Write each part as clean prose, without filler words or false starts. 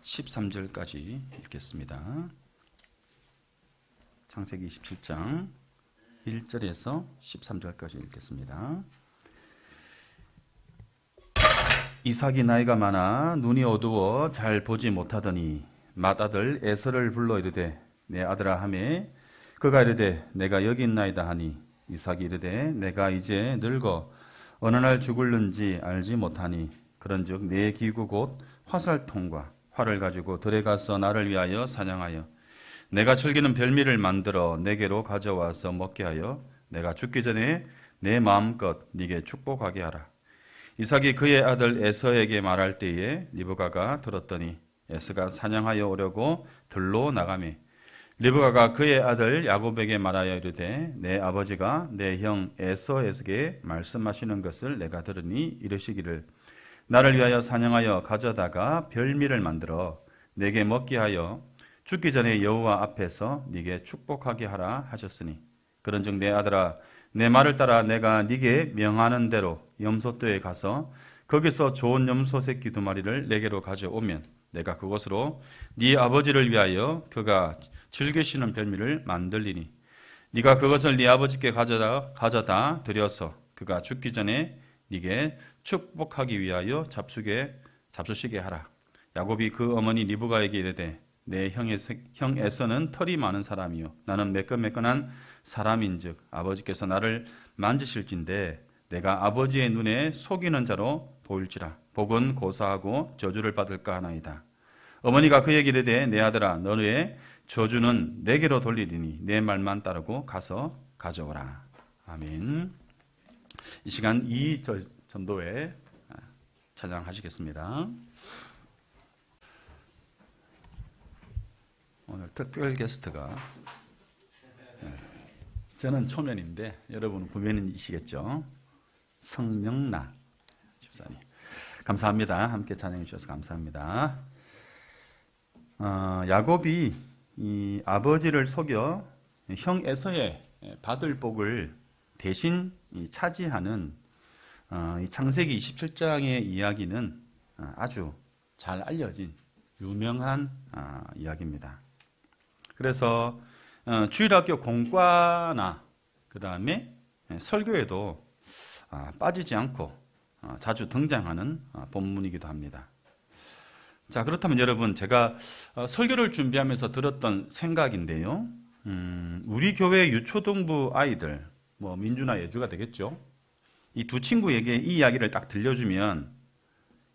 13절까지 읽겠습니다. 창세기 27장 1절에서 13절까지 읽겠습니다. 이삭이 나이가 많아 눈이 어두워 잘 보지 못하더니 맏아들 에서를 불러 이르되 내 아들아 하매 그가 이르되 내가 여기 있나이다 하니 이삭이 이르되 내가 이제 늙어 어느 날 죽을는지 알지 못하니 그런즉 내 기구 곧 화살통과 활을 가지고 들에 가서 나를 위하여 사냥하여 내가 즐기는 별미를 만들어 내게로 가져와서 먹게 하여 내가 죽기 전에 내 마음껏 네게 축복하게 하라. 이삭이 그의 아들 에서에게 말할 때에 리브가가 들었더니 에서가 사냥하여 오려고 들로 나가매 리브가가 그의 아들 야곱에게 말하여 이르되 내 아버지가 내 형 에서에게 말씀하시는 것을 내가 들으니 이르시기를 나를 위하여 사냥하여 가져다가 별미를 만들어 내게 먹게 하여 죽기 전에 여호와 앞에서 네게 축복하게 하라 하셨으니 그런즉 내 아들아 내 말을 따라 내가 네게 명하는 대로 염소떼에 가서 거기서 좋은 염소 새끼 2마리를 내게로 가져오면 내가 그것으로 네 아버지를 위하여 그가 즐기시는 별미를 만들리니 네가 그것을 네 아버지께 가져다 드려서 그가 죽기 전에 네게 축복하기 위하여 잡수시게 하라. 야곱이 그 어머니 리브가에게 이르되 내 형 에서는 털이 많은 사람이요 나는 매끈매끈한 사람인즉 아버지께서 나를 만지실진데 내가 아버지의 눈에 속이는 자로 보일지라 복은 고사하고 저주를 받을까 하나이다. 어머니가 그에게 이르되 내 아들아 너의 저주는 내게로 돌리리니 내 말만 따르고 가서 가져오라. 아멘. 이 시간 이 전도회 찬양하시겠습니다. 오늘 특별 게스트가 저는 초면인데 여러분 구면이시겠죠. 성명나 집사님 감사합니다. 함께 찬양해 주셔서 감사합니다. 야곱이 이 아버지를 속여 형 에서의 받을 복을 대신 차지하는 이 창세기 27장의 이야기는 아주 잘 알려진 유명한 이야기입니다. 그래서 주일학교 공과나 그 다음에 설교에도 빠지지 않고 자주 등장하는 본문이기도 합니다. 자, 그렇다면 여러분 제가 설교를 준비하면서 들었던 생각인데요. 우리 교회 유초등부 아이들, 뭐 민주나 예주가 되겠죠. 이 두 친구에게 이 이야기를 딱 들려주면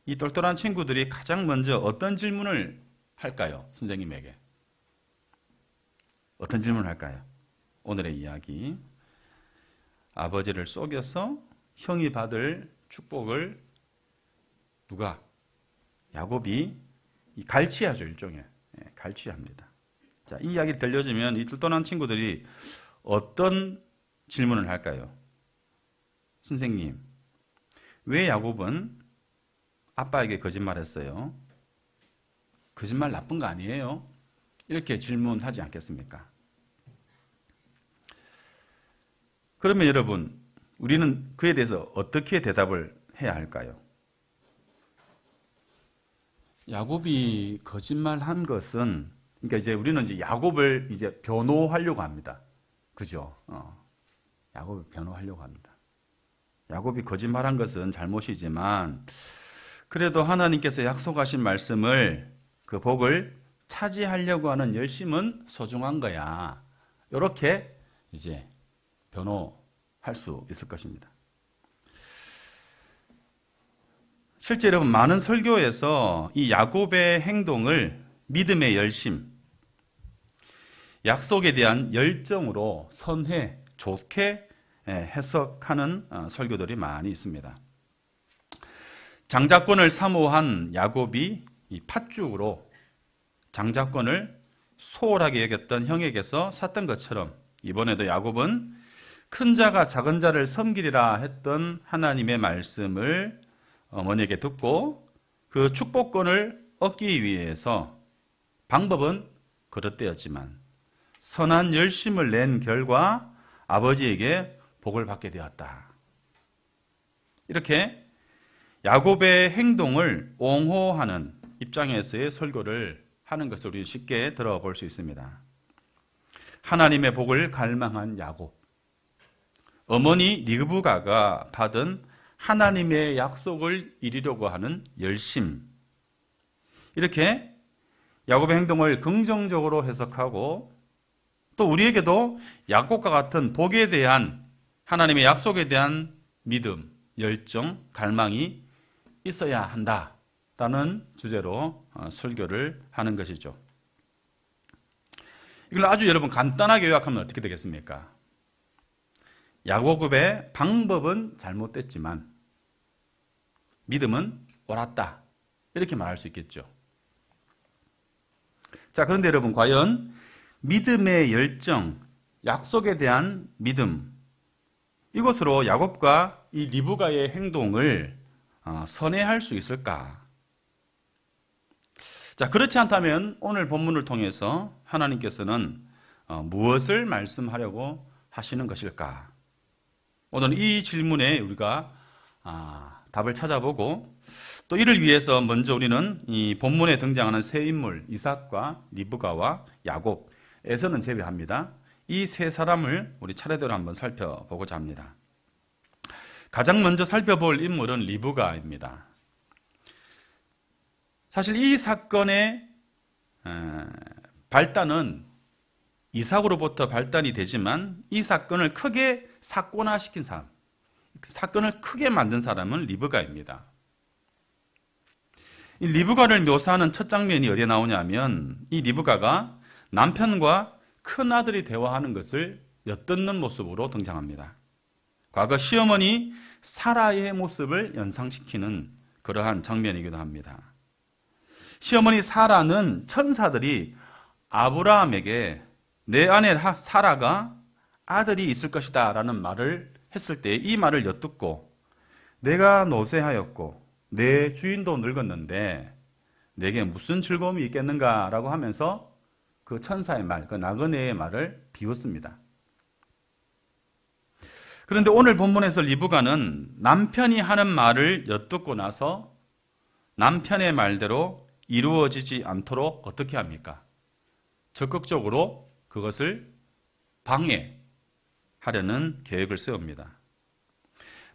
이 똘똘한 친구들이 가장 먼저 어떤 질문을 할까요? 선생님에게. 어떤 질문을 할까요? 오늘의 이야기. 아버지를 속여서 형이 받을 축복을 누가? 야곱이 갈취하죠. 일종의. 갈취합니다. 자, 이 이야기를 들려주면 이 똘똘한 친구들이 어떤 질문을 할까요? 선생님, 왜 야곱은 아빠에게 거짓말했어요? 거짓말 나쁜 거 아니에요? 이렇게 질문하지 않겠습니까? 그러면 여러분, 우리는 그에 대해서 어떻게 대답을 해야 할까요? 야곱이 거짓말한 것은, 그러니까 이제 우리는 이제 야곱을 이제 변호하려고 합니다. 그죠? 야곱을 변호하려고 합니다. 야곱이 거짓말한 것은 잘못이지만, 그래도 하나님께서 약속하신 말씀을, 그 복을 차지하려고 하는 열심은 소중한 거야. 이렇게 이제 변호할 수 있을 것입니다. 실제 여러분 많은 설교에서 이 야곱의 행동을 믿음의 열심, 약속에 대한 열정으로 선해, 좋게 해석하는 설교들이 많이 있습니다. 장자권을 사모한 야곱이 이 팥죽으로 장자권을 소홀하게 여겼던 형에게서 샀던 것처럼 이번에도 야곱은 큰 자가 작은 자를 섬기리라 했던 하나님의 말씀을 어머니에게 듣고 그 축복권을 얻기 위해서 방법은 그릇되었지만 선한 열심을 낸 결과 아버지에게 복을 받게 되었다. 이렇게 야곱의 행동을 옹호하는 입장에서의 설교를 하는 것을 우리 쉽게 들어볼 수 있습니다. 하나님의 복을 갈망한 야곱, 어머니 리브가가 받은 하나님의 약속을 이루려고 하는 열심, 이렇게 야곱의 행동을 긍정적으로 해석하고 또 우리에게도 야곱과 같은 복에 대한, 하나님의 약속에 대한 믿음, 열정, 갈망이 있어야 한다라는 주제로 설교를 하는 것이죠. 이걸 아주 여러분 간단하게 요약하면 어떻게 되겠습니까? 야곱의 방법은 잘못됐지만 믿음은 옳았다, 이렇게 말할 수 있겠죠. 자, 그런데 여러분, 과연 믿음의 열정, 약속에 대한 믿음, 이것으로 야곱과 이 리브가의 행동을 선회할 수 있을까? 자, 그렇지 않다면 오늘 본문을 통해서 하나님께서는 무엇을 말씀하려고 하시는 것일까? 오늘 이 질문에 우리가 답을 찾아보고, 또 이를 위해서 먼저 우리는 이 본문에 등장하는 세 인물 이삭과 리브가와 야곱에서는 제외합니다. 이 세 사람을 우리 차례대로 한번 살펴보고자 합니다. 가장 먼저 살펴볼 인물은 리브가입니다. 사실 이 사건의 발단은 이삭으로부터 발단이 되지만 이 사건을 크게 사건화시킨 사람, 사건을 크게 만든 사람은 리브가입니다. 이 리브가를 묘사하는 첫 장면이 어디에 나오냐면, 이 리브가가 남편과 큰아들이 대화하는 것을 엿듣는 모습으로 등장합니다. 과거 시어머니 사라의 모습을 연상시키는 그러한 장면이기도 합니다. 시어머니 사라는 천사들이 아브라함에게 내 아내 사라가 아들이 있을 것이다 라는 말을 했을 때 이 말을 엿듣고, 내가 노쇠하였고 내 주인도 늙었는데 내게 무슨 즐거움이 있겠는가 라고 하면서 그 천사의 말, 그 나그네의 말을 비웃습니다. 그런데 오늘 본문에서 리브가는 남편이 하는 말을 엿듣고 나서 남편의 말대로 이루어지지 않도록 어떻게 합니까? 적극적으로 그것을 방해하려는 계획을 세웁니다.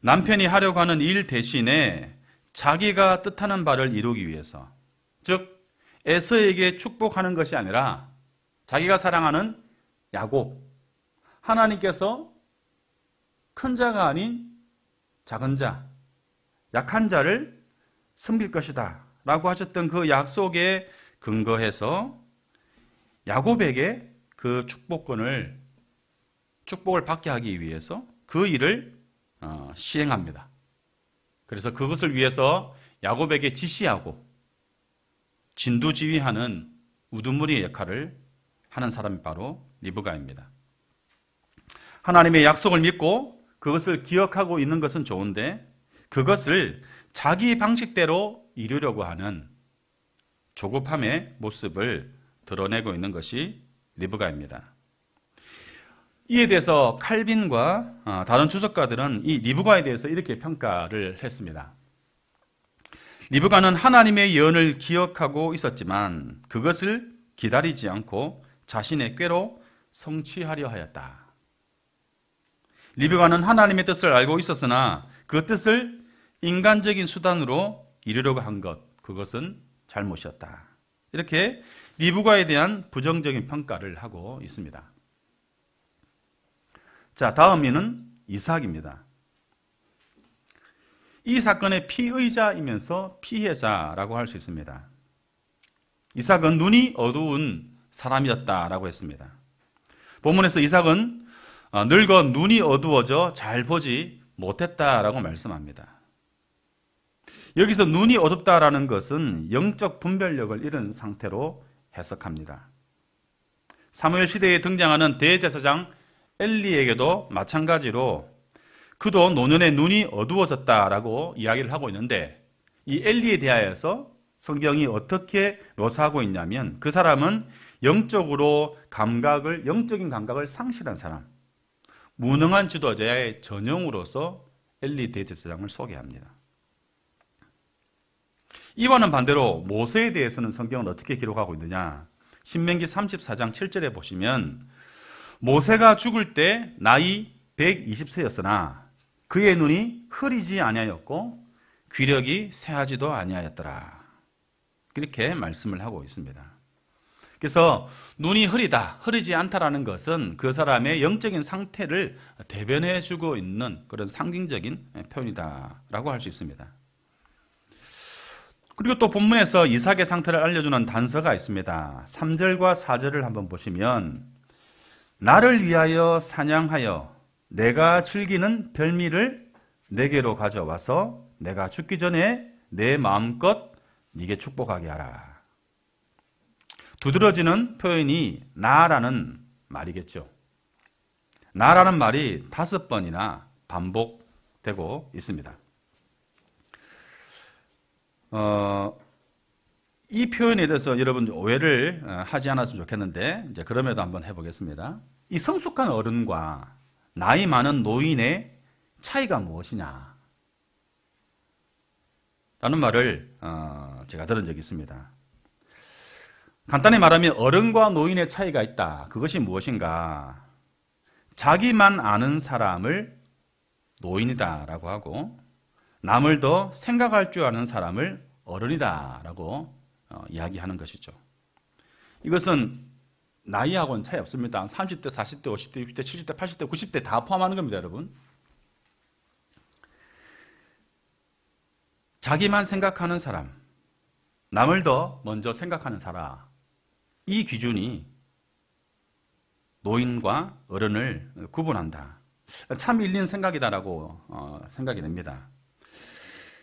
남편이 하려고 하는 일 대신에 자기가 뜻하는 바를 이루기 위해서, 즉 에서에게 축복하는 것이 아니라 자기가 사랑하는 야곱, 하나님께서 큰 자가 아닌 작은 자, 약한 자를 섬길 것이다 라고 하셨던 그 약속에 근거해서 야곱에게 그 축복을 받게 하기 위해서 그 일을 시행합니다. 그래서 그것을 위해서 야곱에게 지시하고 진두지휘하는 우두머리의 역할을 하는 사람이 바로 리브가입니다. 하나님의 약속을 믿고 그것을 기억하고 있는 것은 좋은데, 그것을 자기 방식대로 이루려고 하는 조급함의 모습을 드러내고 있는 것이 리브가입니다. 이에 대해서 칼빈과 다른 주석가들은 이 리브가에 대해서 이렇게 평가를 했습니다. 리브가는 하나님의 예언을 기억하고 있었지만 그것을 기다리지 않고 자신의 꾀로 성취하려 하였다. 리브가는 하나님의 뜻을 알고 있었으나 그 뜻을 인간적인 수단으로 이루려고 한 것, 그것은 잘못이었다. 이렇게 리브가에 대한 부정적인 평가를 하고 있습니다. 자, 다음에는 이삭입니다. 이 사건의 피의자이면서 피해자라고 할 수 있습니다. 이삭은 눈이 어두운 사람이었다라고 했습니다. 본문에서 이삭은 늙어 눈이 어두워져 잘 보지 못했다라고 말씀합니다. 여기서 눈이 어둡다라는 것은 영적 분별력을 잃은 상태로 해석합니다. 사무엘 시대에 등장하는 대제사장 엘리에게도 마찬가지로 그도 노년에 눈이 어두워졌다라고 이야기를 하고 있는데, 이 엘리에 대하여서 성경이 어떻게 묘사하고 있냐면, 그 사람은 영적으로 영적인 감각을 상실한 사람, 무능한 지도자의 전형으로서 엘리 대제사장을 소개합니다. 이와는 반대로 모세에 대해서는 성경은 어떻게 기록하고 있느냐? 신명기 34장 7절에 보시면 모세가 죽을 때 나이 120세였으나 그의 눈이 흐리지 아니하였고 귀력이 쇠하지도 아니하였더라. 그렇게 말씀을 하고 있습니다. 그래서 눈이 흐리지 않다라는 것은 그 사람의 영적인 상태를 대변해 주고 있는 그런 상징적인 표현이다라고 할 수 있습니다. 그리고 또 본문에서 이삭의 상태를 알려주는 단서가 있습니다. 3절과 4절을 한번 보시면 나를 위하여 사냥하여 내가 즐기는 별미를 내게로 가져와서 내가 죽기 전에 내 마음껏 네게 축복하게 하라. 두드러지는 표현이 나라는 말이겠죠. 나라는 말이 5번이나 반복되고 있습니다. 이 표현에 대해서 여러분 오해를 하지 않았으면 좋겠는데 이제 그럼에도 한번 해보겠습니다. 이 성숙한 어른과 나이 많은 노인의 차이가 무엇이냐 라는 말을 제가 들은 적이 있습니다. 간단히 말하면 어른과 노인의 차이가 있다. 그것이 무엇인가? 자기만 아는 사람을 노인이다라고 하고 남을 더 생각할 줄 아는 사람을 어른이다라고 이야기하는 것이죠. 이것은 나이하고는 차이 없습니다. 30대, 40대, 50대, 60대, 70대, 80대, 90대 다 포함하는 겁니다, 여러분. 자기만 생각하는 사람, 남을 더 먼저 생각하는 사람, 이 기준이 노인과 어른을 구분한다. 참 일리는 생각이다라고 생각이 됩니다.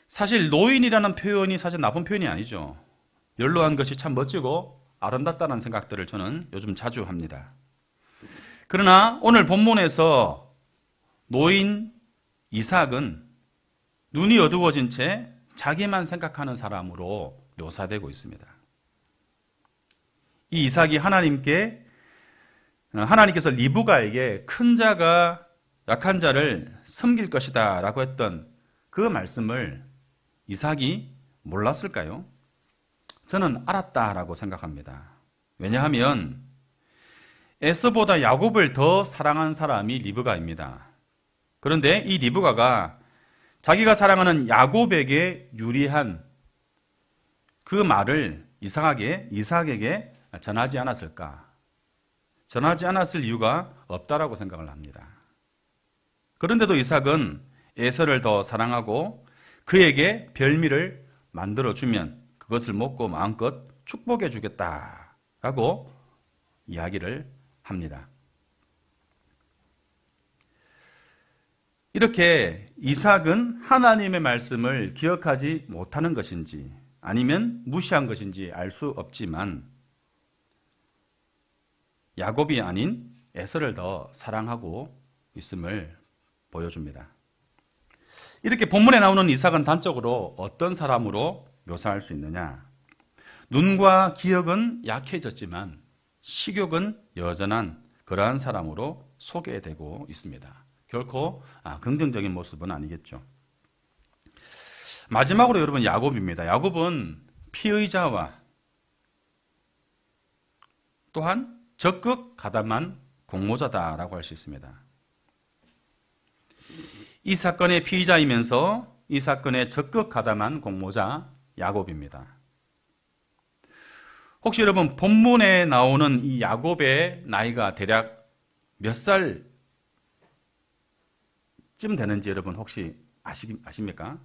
사실 노인이라는 표현이 사실 나쁜 표현이 아니죠. 연로한 것이 참 멋지고 아름답다는 생각들을 저는 요즘 자주 합니다. 그러나 오늘 본문에서 노인 이삭은 눈이 어두워진 채 자기만 생각하는 사람으로 묘사되고 있습니다. 이 이삭이 하나님께서 리브가에게 큰 자가 약한 자를 섬길 것이다 라고 했던 그 말씀을 이삭이 몰랐을까요? 저는 알았다라고 생각합니다. 왜냐하면 에서보다 야곱을 더 사랑한 사람이 리브가입니다. 그런데 이 리브가가 자기가 사랑하는 야곱에게 유리한 그 말을 이삭에게 전하지 않았을까? 전하지 않았을 이유가 없다라고 생각을 합니다. 그런데도 이삭은 에서를 더 사랑하고 그에게 별미를 만들어주면 그것을 먹고 마음껏 축복해 주겠다라고 이야기를 합니다. 이렇게 이삭은 하나님의 말씀을 기억하지 못하는 것인지 아니면 무시한 것인지 알 수 없지만 야곱이 아닌 에서를 더 사랑하고 있음을 보여줍니다. 이렇게 본문에 나오는 이삭은 단적으로 어떤 사람으로 묘사할 수 있느냐? 눈과 기억은 약해졌지만 식욕은 여전한 그러한 사람으로 소개되고 있습니다. 결코 긍정적인 모습은 아니겠죠. 마지막으로 여러분 야곱입니다. 야곱은 피의자와 또한 적극 가담한 공모자다라고 할 수 있습니다. 이 사건의 피의자이면서 이 사건에 적극 가담한 공모자 야곱입니다. 혹시 여러분 본문에 나오는 이 야곱의 나이가 대략 몇 살쯤 되는지 여러분 혹시 아십니까?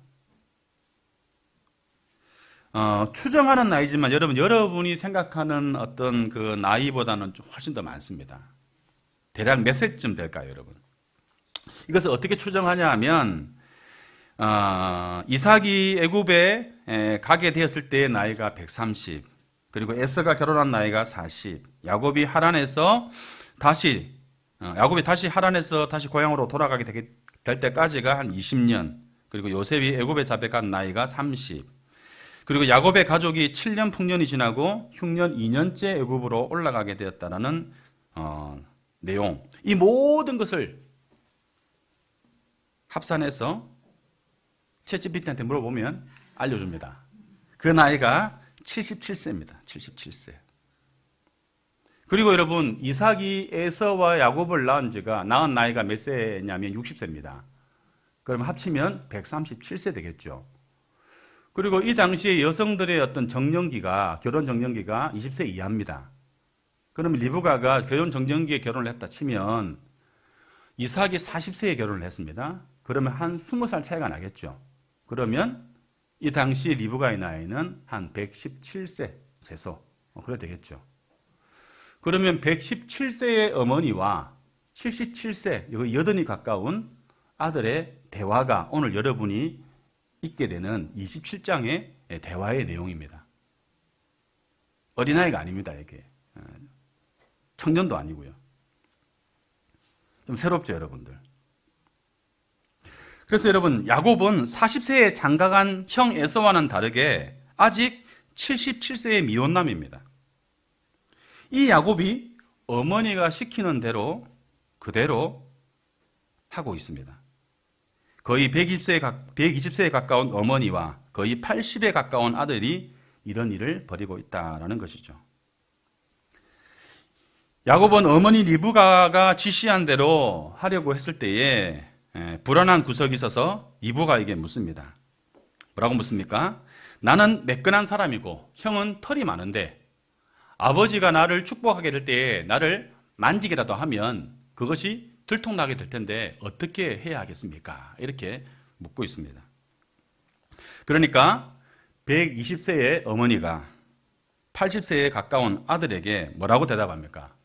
추정하는 나이지만 여러분이 생각하는 어떤 그 나이보다는 좀 훨씬 더 많습니다. 대략 몇 세쯤 될까요, 여러분? 이것을 어떻게 추정하냐 하면 이삭이 애굽에 가게 되었을 때의 나이가 130, 그리고 에서가 결혼한 나이가 40, 야곱이 다시 하란에서 다시 고향으로 돌아가게 될 때까지가 한 20년, 그리고 요셉이 애굽에 잡혀간 나이가 30, 그리고 야곱의 가족이 7년 풍년이 지나고 흉년 2년째 애굽으로 올라가게 되었다라는 내용, 이 모든 것을 합산해서 챗GPT한테 물어보면 알려줍니다. 그 나이가 77세입니다. 77세. 그리고 여러분, 이삭이 에서와 야곱을 낳은 나이가 몇 세냐면 60세입니다. 그럼 합치면 137세 되겠죠. 그리고 이 당시에 여성들의 어떤 정년기가, 결혼 정년기가 20세 이하입니다. 그러면 리브가가 결혼 정년기에 결혼을 했다 치면 이삭이 40세에 결혼을 했습니다. 그러면 한 20살 차이가 나겠죠. 그러면 이 당시 리브가의 나이는 한 117세 최소. 그래 되겠죠. 그러면 117세의 어머니와 77세, 여든이 가까운 아들의 대화가 오늘 여러분이 읽게 되는 27장의 대화의 내용입니다. 어린아이가 아닙니다, 이게. 청년도 아니고요. 좀 새롭죠, 여러분들. 그래서 여러분, 야곱은 40세에 장가간 형 에서와는 다르게 아직 77세의 미혼남입니다. 이 야곱이 어머니가 시키는 대로 그대로 하고 있습니다. 거의 120세에 가까운 어머니와 거의 80에 가까운 아들이 이런 일을 벌이고 있다는 것이죠. 야곱은 어머니 리브가가 지시한 대로 하려고 했을 때에 불안한 구석이 있어서 리브가에게 묻습니다. 뭐라고 묻습니까? 나는 매끈한 사람이고 형은 털이 많은데 아버지가 나를 축복하게 될 때에 나를 만지기라도 하면 그것이 들통나게 될 텐데 어떻게 해야 하겠습니까? 이렇게 묻고 있습니다. 그러니까 120세의 어머니가 80세에 가까운 아들에게 뭐라고 대답합니까?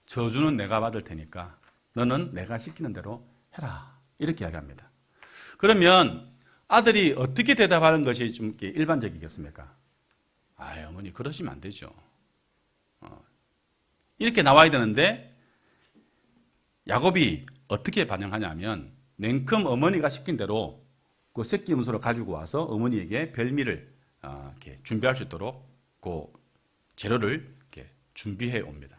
저주는 내가 받을 테니까 너는 내가 시키는 대로 해라. 이렇게 이야기합니다. 그러면 아들이 어떻게 대답하는 것이 좀 일반적이겠습니까? 어머니 그러시면 안 되죠. 이렇게 나와야 되는데 야곱이 어떻게 반응하냐면 냉큼 어머니가 시킨 대로 그 새끼 염소를 가지고 와서 어머니에게 별미를 이렇게 준비할 수 있도록 그 재료를 이렇게 준비해 옵니다.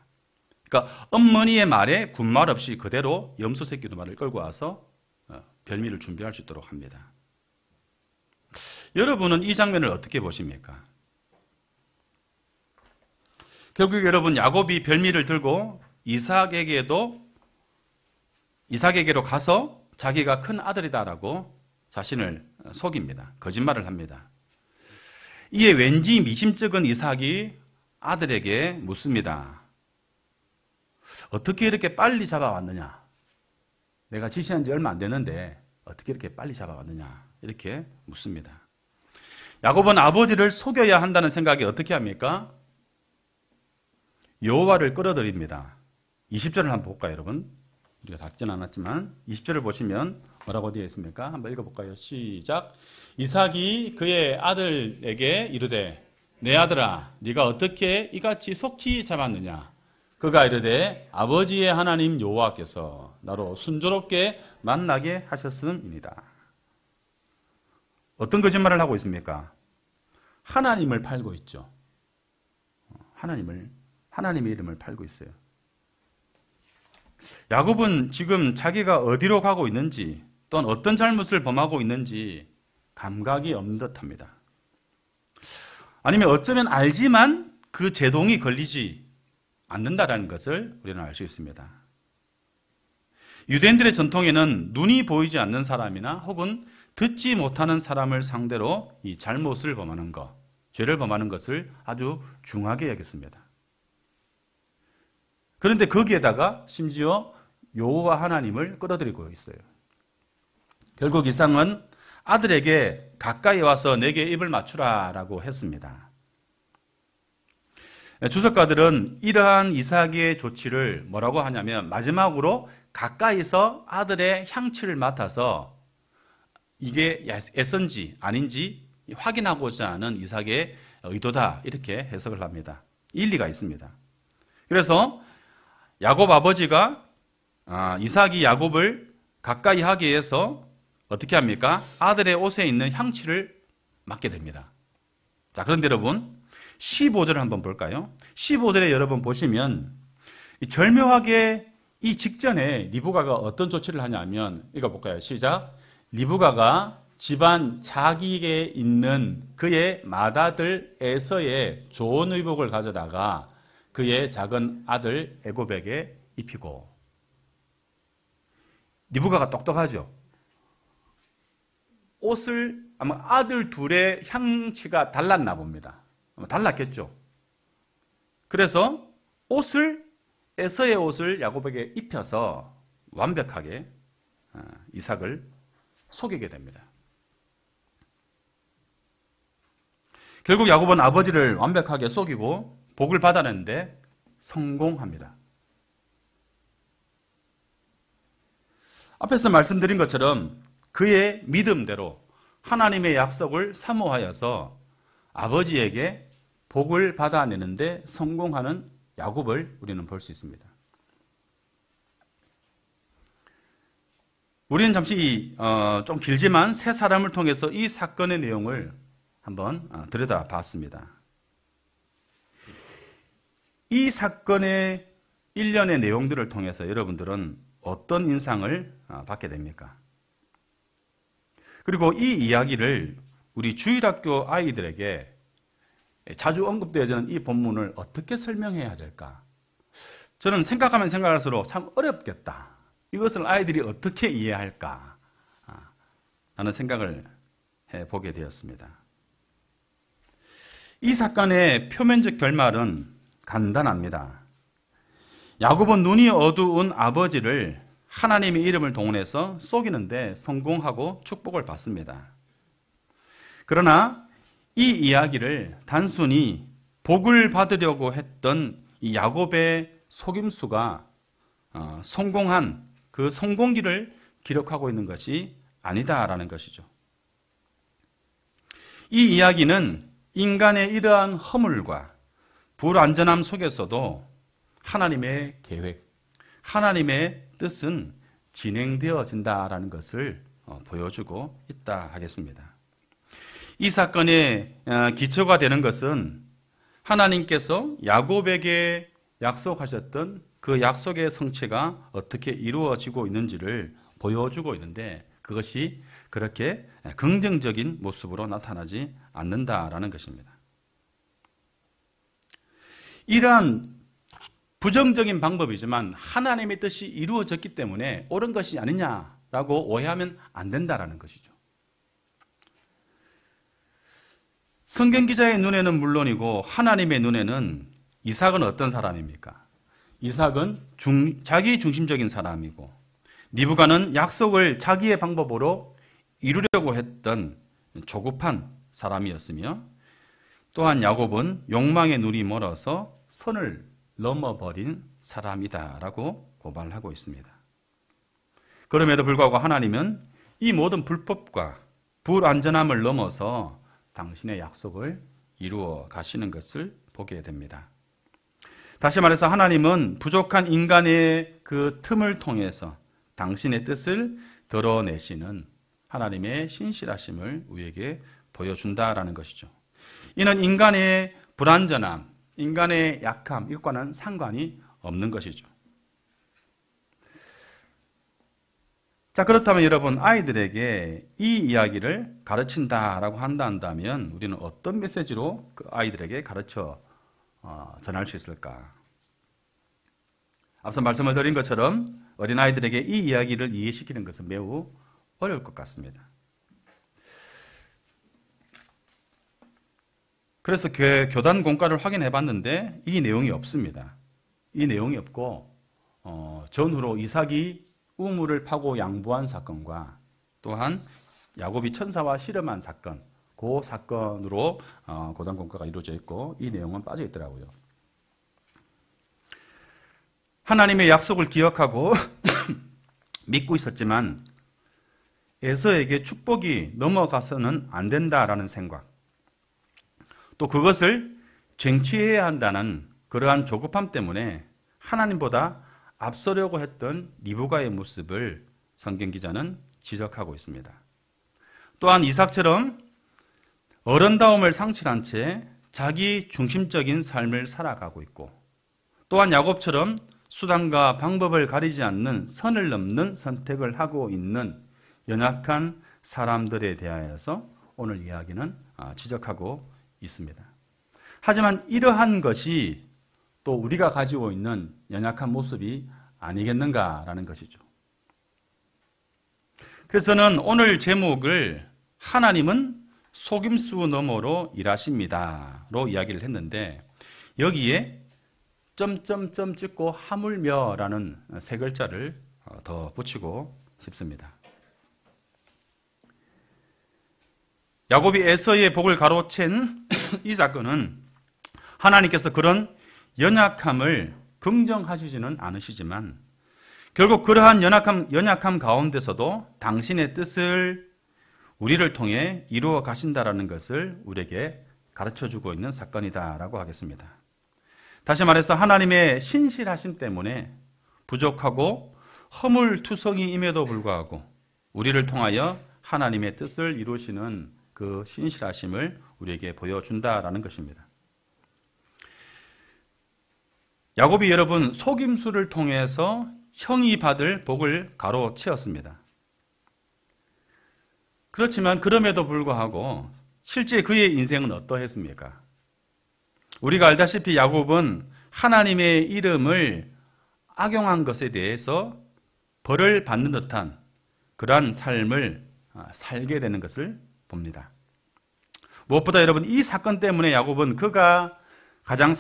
그러니까 어머니의 말에 군말 없이 그대로 염소 새끼 두 마리를 끌고 와서 별미를 준비할 수 있도록 합니다. 여러분은 이 장면을 어떻게 보십니까? 결국 여러분 야곱이 별미를 들고 이삭에게로 가서 자기가 큰 아들이다라고 자신을 속입니다. 거짓말을 합니다. 이에 왠지 미심쩍은 이삭이 아들에게 묻습니다. 어떻게 이렇게 빨리 잡아왔느냐? 내가 지시한 지 얼마 안 됐는데 어떻게 이렇게 빨리 잡아왔느냐? 이렇게 묻습니다. 야곱은 아버지를 속여야 한다는 생각에 어떻게 합니까? 여호와를 끌어들입니다. 20절을 한번 볼까요, 여러분? 우리가 다 읽지는 않았지만 20절을 보시면 뭐라고 되어 있습니까? 한번 읽어볼까요? 시작. 이삭이 그의 아들에게 이르되 내 아들아 네가 어떻게 이같이 속히 잡았느냐? 그가 이르되 아버지의 하나님 여호와께서 나로 순조롭게 만나게 하셨음이니이다. 어떤 거짓말을 하고 있습니까? 하나님을 팔고 있죠. 하나님의 이름을 팔고 있어요. 야곱은 지금 자기가 어디로 가고 있는지 또는 어떤 잘못을 범하고 있는지 감각이 없는 듯합니다. 아니면 어쩌면 알지만 그 제동이 걸리지 않는다라는 것을 우리는 알 수 있습니다. 유대인들의 전통에는 눈이 보이지 않는 사람이나 혹은 듣지 못하는 사람을 상대로 이 잘못을 범하는 것, 죄를 범하는 것을 아주 중하게 여겼습니다. 그런데 거기에다가 심지어 여호와 하나님을 끌어들이고 있어요. 결국 이삭은 아들에게 가까이 와서 내게 입을 맞추라라고 했습니다. 주석가들은 이러한 이삭의 조치를 뭐라고 하냐면 마지막으로 가까이서 아들의 향취를 맡아서 이게 애선지 아닌지 확인하고자 하는 이삭의 의도다 이렇게 해석을 합니다. 일리가 있습니다. 그래서 야곱 아버지가 이삭이 야곱을 가까이 하기 위해서 어떻게 합니까? 아들의 옷에 있는 향취를 맡게 됩니다. 자, 그런데 여러분 15절을 한번 볼까요? 15절에 여러분 보시면 절묘하게 이 직전에 리브가가 어떤 조치를 하냐면 읽어볼까요? 시작. 리브가가 집안 자기에 있는 그의 맏아들 에서의 좋은 의복을 가져다가 그의 작은 아들 애곱에게 입히고. 리브가가 똑똑하죠. 옷을 아마 아들 둘의 향취가 달랐나 봅니다. 아마 달랐겠죠. 그래서 에서의 옷을 야곱에게 입혀서 완벽하게 이삭을 속이게 됩니다. 결국 야곱은 아버지를 완벽하게 속이고 복을 받아내는데 성공합니다. 앞에서 말씀드린 것처럼 그의 믿음대로 하나님의 약속을 사모하여서 아버지에게 복을 받아내는데 성공하는 야곱을 우리는 볼 수 있습니다. 우리는 잠시 좀 길지만 세 사람을 통해서 이 사건의 내용을 한번 들여다봤습니다. 이 사건의 일련의 내용들을 통해서 여러분들은 어떤 인상을 받게 됩니까? 그리고 이 이야기를 우리 주일학교 아이들에게 자주 언급되어지는 이 본문을 어떻게 설명해야 될까? 저는 생각하면 생각할수록 참 어렵겠다. 이것을 아이들이 어떻게 이해할까? 라는 생각을 해보게 되었습니다. 이 사건의 표면적 결말은 간단합니다. 야곱은 눈이 어두운 아버지를 하나님의 이름을 동원해서 속이는데 성공하고 축복을 받습니다. 그러나 이 이야기를 단순히 복을 받으려고 했던 이 야곱의 속임수가 성공한 그 성공기를 기록하고 있는 것이 아니다라는 것이죠. 이 이야기는 인간의 이러한 허물과 불완전함 속에서도 하나님의 계획, 하나님의 뜻은 진행되어진다라는 것을 보여주고 있다 하겠습니다. 이 사건의 기초가 되는 것은 하나님께서 야곱에게 약속하셨던 그 약속의 성취가 어떻게 이루어지고 있는지를 보여주고 있는데 그것이 그렇게 긍정적인 모습으로 나타나지 않는다라는 것입니다. 이러한 부정적인 방법이지만 하나님의 뜻이 이루어졌기 때문에 옳은 것이 아니냐라고 오해하면 안 된다라는 것이죠. 성경 기자의 눈에는 물론이고 하나님의 눈에는 이삭은 어떤 사람입니까? 이삭은 자기 중심적인 사람이고 리브가는 약속을 자기의 방법으로 이루려고 했던 조급한 사람이었으며 또한 야곱은 욕망의 눈이 멀어서 선을 넘어버린 사람이다라고 고발하고 있습니다. 그럼에도 불구하고 하나님은 이 모든 불법과 불완전함을 넘어서 당신의 약속을 이루어 가시는 것을 보게 됩니다. 다시 말해서 하나님은 부족한 인간의 그 틈을 통해서 당신의 뜻을 드러내시는 하나님의 신실하심을 우리에게 보여준다라는 것이죠. 이는 인간의 불완전함, 인간의 약함, 이것과는 상관이 없는 것이죠. 자, 그렇다면 여러분, 아이들에게 이 이야기를 가르친다라고 한다면 우리는 어떤 메시지로 그 아이들에게 가르쳐 전할 수 있을까? 앞서 말씀을 드린 것처럼 어린아이들에게 이 이야기를 이해시키는 것은 매우 어려울 것 같습니다. 그래서 교단 공과를 확인해 봤는데 이 내용이 없습니다. 이 내용이 없고 전후로 이삭이 우물을 파고 양보한 사건과 또한 야곱이 천사와 씨름한 사건, 그 사건으로 교단 공과가 이루어져 있고 이 내용은 빠져 있더라고요. 하나님의 약속을 기억하고 믿고 있었지만 에서에게 축복이 넘어가서는 안 된다라는 생각, 또 그것을 쟁취해야 한다는 그러한 조급함 때문에 하나님보다 앞서려고 했던 리브가의 모습을 성경 기자는 지적하고 있습니다. 또한 이삭처럼 어른다움을 상실한 채 자기 중심적인 삶을 살아가고 있고, 또한 야곱처럼 수단과 방법을 가리지 않는 선을 넘는 선택을 하고 있는 연약한 사람들에 대하여서 오늘 이야기는 지적하고 있습니다. 하지만 이러한 것이 또 우리가 가지고 있는 연약한 모습이 아니겠는가라는 것이죠. 그래서 저는 오늘 제목을 하나님은 속임수 너머로 일하십니다로 이야기를 했는데 여기에 점점점 찍고 하물며라는 세 글자를 더 붙이고 싶습니다. 야곱이 에서의 복을 가로챈 이 사건은 하나님께서 그런 연약함을 긍정하시지는 않으시지만 결국 그러한 연약함 가운데서도 당신의 뜻을 우리를 통해 이루어 가신다라는 것을 우리에게 가르쳐주고 있는 사건이다라고 하겠습니다. 다시 말해서 하나님의 신실하심 때문에 부족하고 허물투성이임에도 불구하고 우리를 통하여 하나님의 뜻을 이루시는 그 신실하심을 우리에게 보여준다라는 것입니다. 야곱이 여러분 속임수를 통해서 형이 받을 복을 가로채었습니다. 그렇지만 그럼에도 불구하고 실제 그의 인생은 어떠했습니까? 우리가 알다시피 야곱은 하나님의 이름을 악용한 것에 대해서 벌을 받는 듯한 그러한 삶을 살게 되는 것을 봅니다. 무엇보다 여러분 이 사건 때문에 야곱은 그를 가장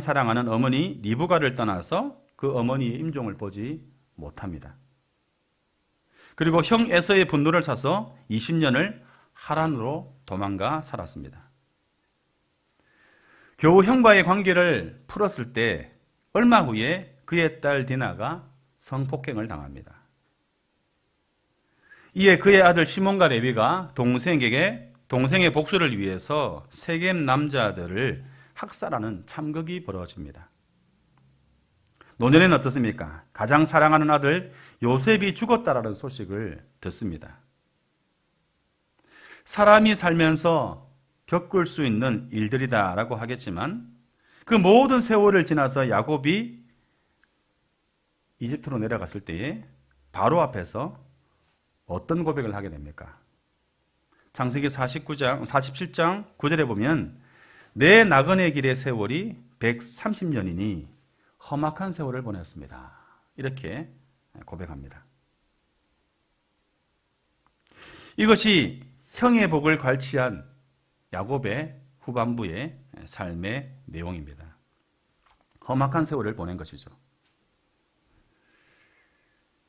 사랑하는 어머니 리브가를 떠나서 그 어머니의 임종을 보지 못합니다. 그리고 형 에서의 분노를 사서 20년을 하란으로 도망가 살았습니다. 겨우 형과의 관계를 풀었을 때 얼마 후에 그의 딸 디나가 성폭행을 당합니다. 이에 그의 아들 시몬과 레위가 동생의 복수를 위해서 세겜 남자들을 학살하는 참극이 벌어집니다. 노년에는 어떻습니까? 가장 사랑하는 아들 요셉이 죽었다라는 소식을 듣습니다. 사람이 살면서 겪을 수 있는 일들이다라고 하겠지만 그 모든 세월을 지나서 야곱이 이집트로 내려갔을 때에 바로 앞에서 어떤 고백을 하게 됩니까? 창세기 47장 9절에 보면 내 나그네 길의 세월이 130년이니 험악한 세월을 보냈습니다. 이렇게 고백합니다. 이것이 형의 복을 괄취한 야곱의 후반부의 삶의 내용입니다. 험악한 세월을 보낸 것이죠.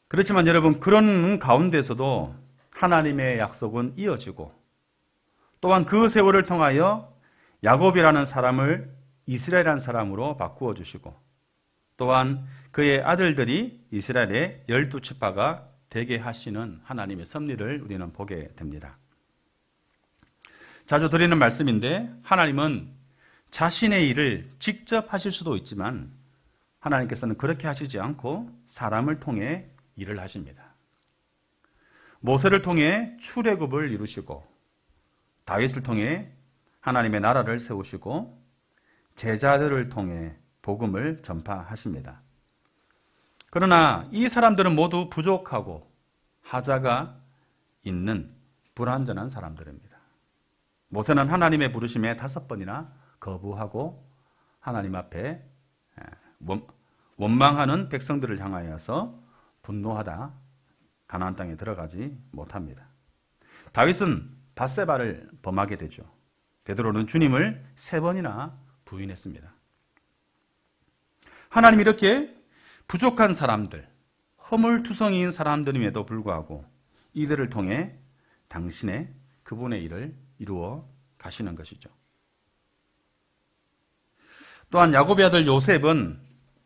그렇지만 여러분 그런 가운데서도 하나님의 약속은 이어지고 또한 그 세월을 통하여 야곱이라는 사람을 이스라엘이라는 사람으로 바꾸어 주시고 또한 그의 아들들이 이스라엘의 12지파가 되게 하시는 하나님의 섭리를 우리는 보게 됩니다. 자주 드리는 말씀인데 하나님은 자신의 일을 직접 하실 수도 있지만 하나님께서는 그렇게 하시지 않고 사람을 통해 일을 하십니다. 모세를 통해 출애굽을 이루시고 다윗을 통해 하나님의 나라를 세우시고 제자들을 통해 복음을 전파하십니다. 그러나 이 사람들은 모두 부족하고 하자가 있는 불완전한 사람들입니다. 모세는 하나님의 부르심에 5번이나 거부하고 하나님 앞에 원망하는 백성들을 향하여서 분노하다 가나안 땅에 들어가지 못합니다. 다윗은 밧세바를 범하게 되죠. 베드로는 주님을 3번이나 부인했습니다. 하나님 이렇게 부족한 사람들, 허물투성이인 사람들임에도 불구하고 이들을 통해 당신의 그분의 일을 이루어 가시는 것이죠. 또한 야곱의 아들 요셉은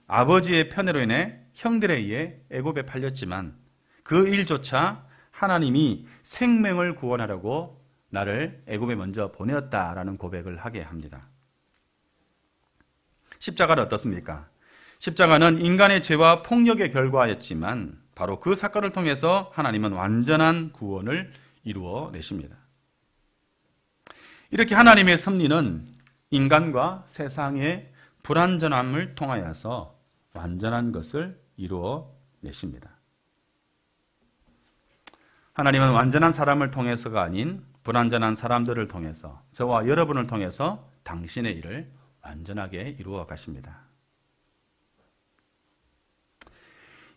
아버지의 편애로 인해 형들에 의해 애굽에 팔렸지만 그 일조차 하나님이 생명을 구원하려고 나를 애굽에 먼저 보내었다라는 고백을 하게 합니다. 십자가는 어떻습니까? 십자가는 인간의 죄와 폭력의 결과였지만 바로 그 사건을 통해서 하나님은 완전한 구원을 이루어 내십니다. 이렇게 하나님의 섭리는 인간과 세상의 불완전함을 통하여서 완전한 것을 이루어 내십니다. 하나님은 완전한 사람을 통해서가 아닌 불완전한 사람들을 통해서, 저와 여러분을 통해서 당신의 일을 완전하게 이루어 가십니다.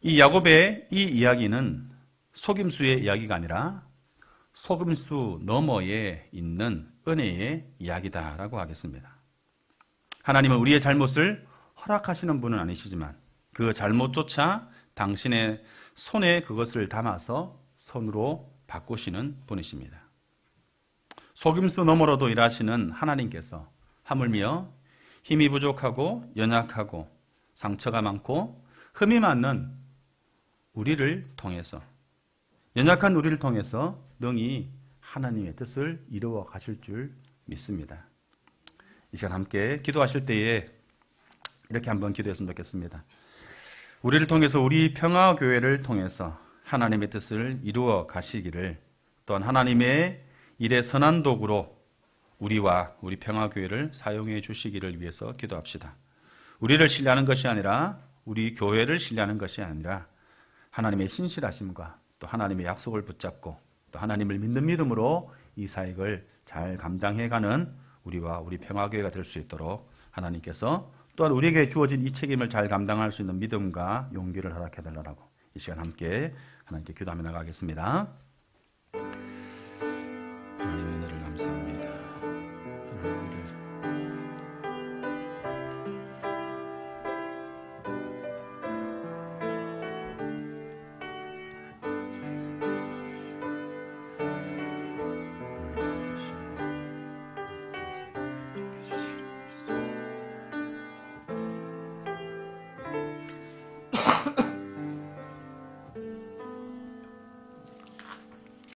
이 야곱의 이 이야기는 속임수의 이야기가 아니라 속임수 너머에 있는 은혜의 이야기다라고 하겠습니다. 하나님은 우리의 잘못을 허락하시는 분은 아니시지만 그 잘못조차 당신의 손에 그것을 담아서 선으로 바꾸시는 분이십니다. 속임수 너머로도 일하시는 하나님께서 하물며 힘이 부족하고 연약하고 상처가 많고 흠이 많은 우리를 통해서, 연약한 우리를 통해서 능히 하나님의 뜻을 이루어 가실 줄 믿습니다. 이 시간 함께 기도하실 때에 이렇게 한번 기도했으면 좋겠습니다. 우리를 통해서, 우리 평화교회를 통해서 하나님의 뜻을 이루어 가시기를, 또한 하나님의 일의 선한 도구로 우리와 우리 평화교회를 사용해 주시기를 위해서 기도합시다. 우리를 신뢰하는 것이 아니라, 우리 교회를 신뢰하는 것이 아니라 하나님의 신실하심과 또 하나님의 약속을 붙잡고 또 하나님을 믿는 믿음으로 이 사역을 잘 감당해가는 우리와 우리 평화교회가 될 수 있도록 하나님께서 또한 우리에게 주어진 이 책임을 잘 감당할 수 있는 믿음과 용기를 허락해 달라고 이 시간 함께 하나님께 기도하며 나가겠습니다.